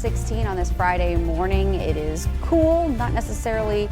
16 on this Friday morning. It is cool, not necessarily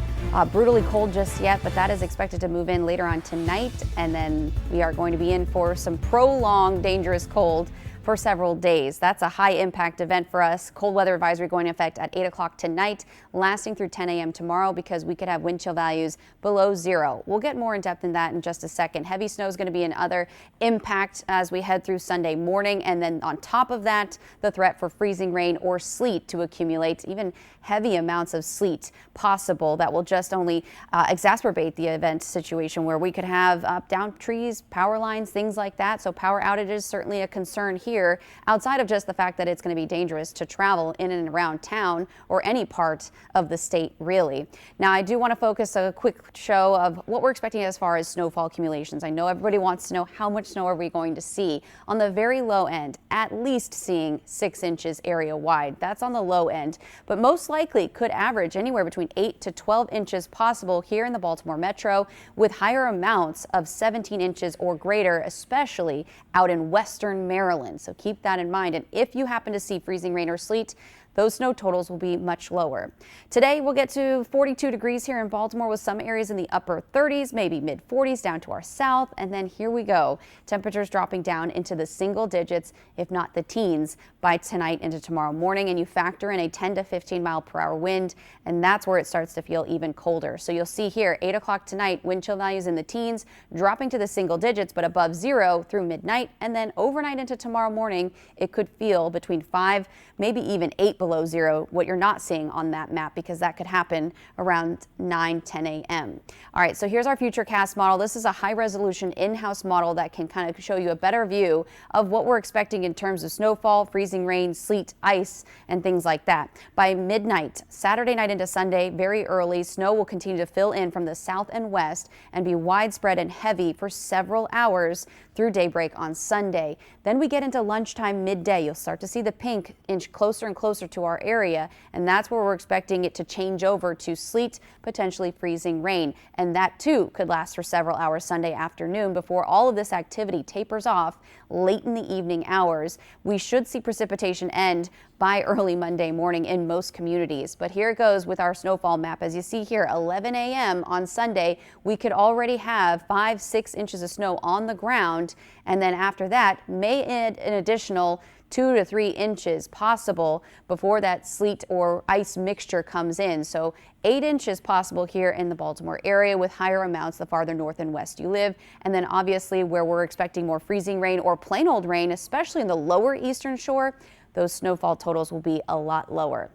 brutally cold just yet, but that is expected to move in later on tonight. And then we are going to be in for some prolonged dangerous cold for several days. That's a high impact event for us. Cold weather advisory going into effect at 8 o'clock tonight, lasting through 10 a.m. tomorrow because we could have wind chill values below zero. We'll get more in depth in that in just a second. Heavy snow is going to be another impact as we head through Sunday morning. And then on top of that, the threat for freezing rain or sleet to accumulate, even heavy amounts of sleet possible that will just only exacerbate the event situation where we could have down trees, power lines, things like that. So power outages certainly a concern here, outside of just the fact that it's going to be dangerous to travel in and around town or any part of the state, really. Now, I do want to focus a quick show of what we're expecting as far as snowfall accumulations. I know everybody wants to know how much snow are we going to see. On the very low end, at least seeing 6 inches area wide. That's on the low end, but most likely could average anywhere between 8 to 12 inches possible here in the Baltimore metro, with higher amounts of 17 inches or greater, especially out in western Maryland. So keep that in mind. And if you happen to see freezing rain or sleet, those snow totals will be much lower. Today we'll get to 42 degrees here in Baltimore with some areas in the upper 30s, maybe mid 40s down to our south. And then here we go. Temperatures dropping down into the single digits, if not the teens, by tonight into tomorrow morning. And you factor in a 10 to 15 mile per hour wind, and that's where it starts to feel even colder. So you'll see here 8 o'clock tonight, wind chill values in the teens, dropping to the single digits, but above zero through midnight. And then overnight into tomorrow morning, it could feel between 5, maybe even 8 below zero, what you're not seeing on that map, because that could happen around 9-10 a.m. All right, so here's our Futurecast model. This is a high resolution in-house model that can kind of show you a better view of what we're expecting in terms of snowfall, freezing rain, sleet, ice, and things like that. By midnight, Saturday night into Sunday, very early, snow will continue to fill in from the south and west and be widespread and heavy for several hours through daybreak on Sunday. Then we get into lunchtime, midday. You'll start to see the pink inch closer and closer to our area, and that's where we're expecting it to change over to sleet, potentially freezing rain. And that too could last for several hours Sunday afternoon before all of this activity tapers off late in the evening hours. We should see precipitation end by early Monday morning in most communities. But here it goes with our snowfall map. As you see here, 11 a.m. on Sunday, we could already have 5-6 inches of snow on the ground. And then after that, may add an additional 2 to 3 inches possible before that sleet or ice mixture comes in. So 8 inches possible here in the Baltimore area, with higher amounts the farther north and west you live. And then obviously where we're expecting more freezing rain or plain old rain, especially in the lower eastern shore, those snowfall totals will be a lot lower.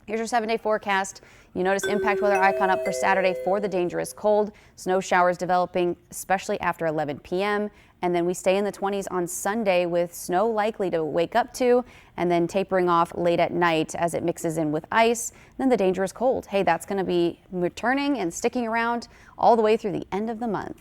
Here's your 7-day forecast. You notice impact weather icon up for Saturday for the dangerous cold. Snow showers developing, especially after 11 p.m. And then we stay in the 20s on Sunday with snow likely to wake up to, and then tapering off late at night as it mixes in with ice. And then the dangerous cold. Hey, that's going to be returning and sticking around all the way through the end of the month.